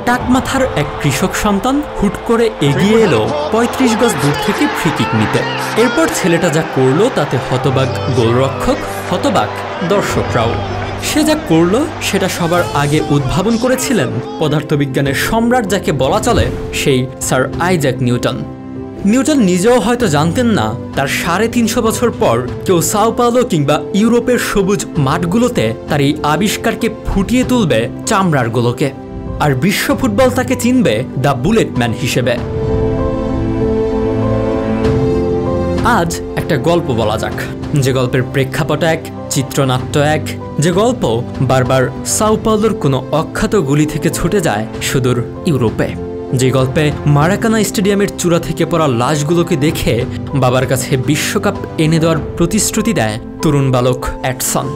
টাকমাথার এক কৃষক সন্তান হুট করে এগিয়ে এলো ৩৫ গজ দূর থেকে ফ্রি কিক নিতে। এরপর ছেলেটা যা করলো তাতে হতবাক গোলরক্ষক, হতবাক দর্শকরাও। সে যা করলো সেটা সবার আগে উদ্ভাবন করেছিলেন পদার্থবিজ্ঞানের সম্রাট যাকে বলা চলে, সেই স্যার আইজ্যাক নিউটন। নিউটন নিজেও হয়তো জানতেন না তার ৩৫০ বছর পর কেউ সাও পাওলো কিংবা ইউরোপের সবুজ মাঠগুলোতে তার এই আবিষ্কারকে ফুটিয়ে তুলবে চামড়ার গোলকে, আর বিশ্ব ফুটবল তাকে চিনবে দ্য বুলেট ম্যান হিসেবে। আজ একটা গল্প বলা যাক, যে গল্পের প্রেক্ষাপট এক, চিত্রনাট্য এক, যে গল্প বারবার সাও পাওলোর কোনো অখ্যাত গলি থেকে ছুটে যায় সুদূর ইউরোপে, যে গল্পে মারাকানা স্টেডিয়ামের চূড়া থেকে পড়া লাশগুলোকে দেখে বাবার কাছে বিশ্বকাপ এনে দেওয়ার প্রতিশ্রুতি দেয় তরুণ বালক এডসন।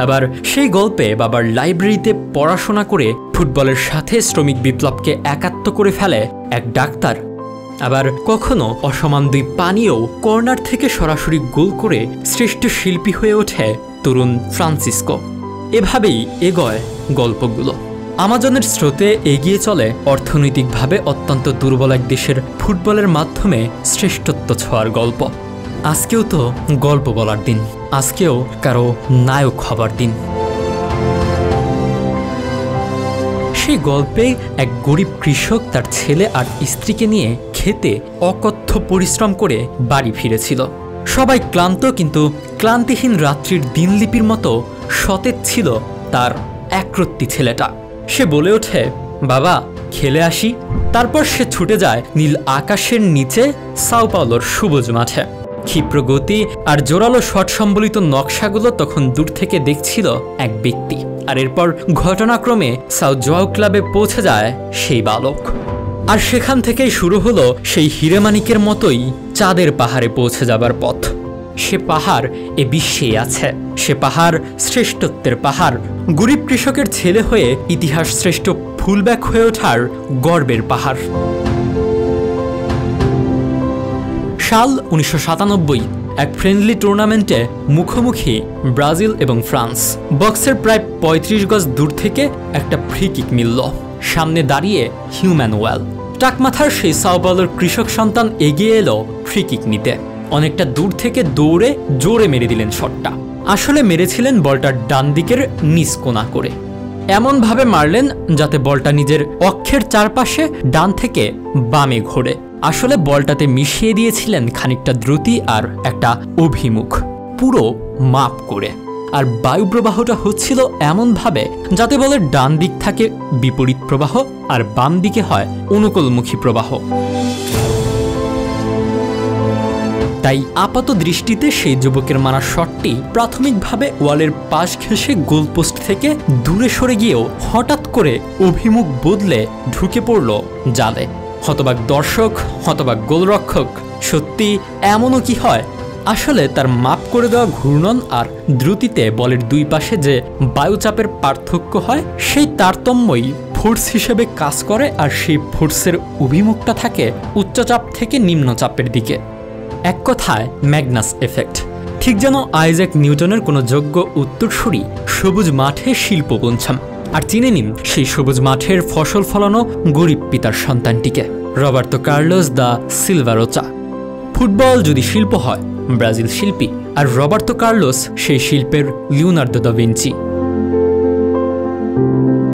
আবার সেই গল্পে বাবার লাইব্রেরিতে পড়াশোনা করে ফুটবলের সাথে শ্রমিক বিপ্লবকে একাত্ম করে ফেলে এক ডাক্তার। আবার কখনো অসমান দুই পানীয় কর্নার থেকে সরাসরি গোল করে শ্রেষ্ঠ শিল্পী হয়ে ওঠে তরুণ ফ্রান্সিসকো। এভাবেই এগোয় গল্পগুলো। আমাজনের স্রোতে এগিয়ে চলে অর্থনৈতিকভাবে অত্যন্ত দুর্বল এক দেশের ফুটবলের মাধ্যমে শ্রেষ্ঠত্ব ছোঁয়ার গল্প। আজকেও তো গল্প বলার দিন, আজকেও কারো নায়ক হবার দিন। সেই গল্পে এক গরিব কৃষক তার ছেলে আর স্ত্রীকে নিয়ে খেতে অকথ্য পরিশ্রম করে বাড়ি ফিরেছিল। সবাই ক্লান্ত, কিন্তু ক্লান্তিহীন রাত্রির দিনলিপির মতো সতেজ ছিল তার একরত্তি ছেলেটা। সে বলে ওঠে, বাবা খেলে আসি। তারপর সে ছুটে যায় নীল আকাশের নিচে সাও পাওলোর সবুজ মাঠে। ক্ষিপ্র গতি আর জোরালো শট সম্বলিত নকশাগুলো তখন দূর থেকে দেখছিল এক ব্যক্তি, আর এরপর ঘটনাক্রমে সাও জোয়াও ক্লাবে পৌঁছে যায় সেই বালক। আর সেখান থেকেই শুরু হলো সেই হিরেমানিকের মতোই চাঁদের পাহাড়ে পৌঁছে যাবার পথ। সে পাহাড় এ বিশ্বেই আছে, সে পাহাড় শ্রেষ্ঠত্বের পাহাড়, গরিব কৃষকের ছেলে হয়ে ইতিহাস শ্রেষ্ঠ ফুলব্যাক হয়ে ওঠার গর্বের পাহাড়। সাল ১৯৯৭, এক ফ্রেন্ডলি টুর্নামেন্টে মুখোমুখি ব্রাজিল এবং ফ্রান্স। বক্সের প্রায় ৩৫ গজ দূর থেকে একটা ফ্রি কিক মিলল। সামনে দাঁড়িয়ে হিউম্যানুয়েল। টাকমাথার সেই সাও পাওলোর কৃষক সন্তান এগিয়ে এলো ফ্রি কিক নিতে। অনেকটা দূর থেকে দৌড়ে জোরে মেরে দিলেন শটটা। আসলে মেরেছিলেন বলটার ডান দিকের নিচ কোণা করে, এমনভাবে মারলেন যাতে বলটা নিজের অক্ষের চারপাশে ডান থেকে বামে ঘোরে। আসলে বলটাতে মিশিয়ে দিয়েছিলেন খানিকটা দ্রুতি আর একটা অভিমুখ, পুরো মাপ করে। আর বায়ু প্রবাহটা হচ্ছিল এমনভাবে যাতে বলের ডান দিক থাকে বিপরীত প্রবাহ আর বাম দিকে হয় অনুকূলমুখী প্রবাহ। তাই আপাত দৃষ্টিতে সেই যুবকের মারা শটটি প্রাথমিকভাবে ওয়ালের পাশ ঘেঁষে গোলপোস্ট থেকে দূরে সরে গিয়েও হঠাৎ করে অভিমুখ বদলে ঢুকে পড়ল জালে। হতবাক দর্শক, হতবাক গোলরক্ষক। সত্যি এমনও কি হয়? আসলে তার মাপ করে দেওয়া ঘূর্ণন আর দ্রুতিতে বলের দুই পাশে যে বায়ুচাপের পার্থক্য হয়, সেই তারতম্যই ফোর্স হিসেবে কাজ করে, আর সেই ফোর্সের অভিমুখটা থাকে উচ্চচাপ থেকে নিম্নচাপের দিকে। এক কথায় ম্যাগনাস এফেক্ট। ঠিক যেন আইজ্যাক নিউটনের কোনো যোগ্য উত্তরসূরি সবুজ মাঠে শিল্প বুনছাম। আর চিনে নিন সেই সবুজ মাঠের ফসল ফলানো গরিব পিতার সন্তানটিকে, Roberto Carlos da Silva রোচা। Football যদি শিল্প হয়, ব্রাজিল শিল্পী, আর রবার্তো কার্লোস সেই শিল্পের লিওনার্দো দা ভিঞ্চি।